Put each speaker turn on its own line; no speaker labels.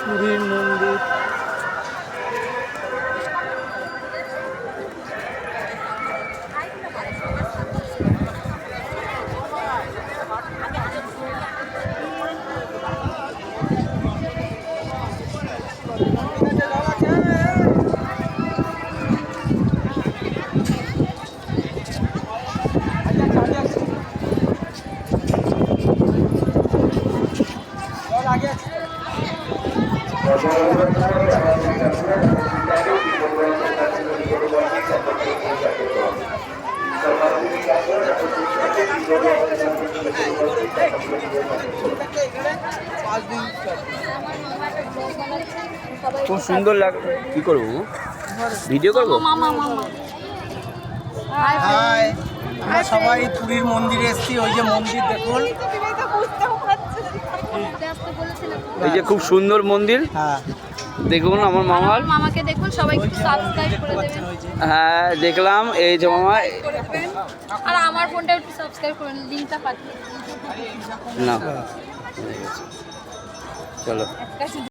পুরীর মন্দির।
খুব সুন্দর লাগে। কি করবো, ভিডিও করবো?
হাই, আমরা সবাই পুরীর মন্দিরে এসেছি। ওই যে মন্দির দেখুন,
এই যে খুব সুন্দর মন্দির।
হ্যাঁ
দেখুন আমার মামার,
মামাকে দেখুন, সবাই একটু সাবস্ক্রাইব করে দেবেন।
হ্যাঁ দেখলাম এই যে মামা।
আর আমার ফোনটা একটু সাবস্ক্রাইব করুন, লিংকটা পাঠিয়ে
না চলো।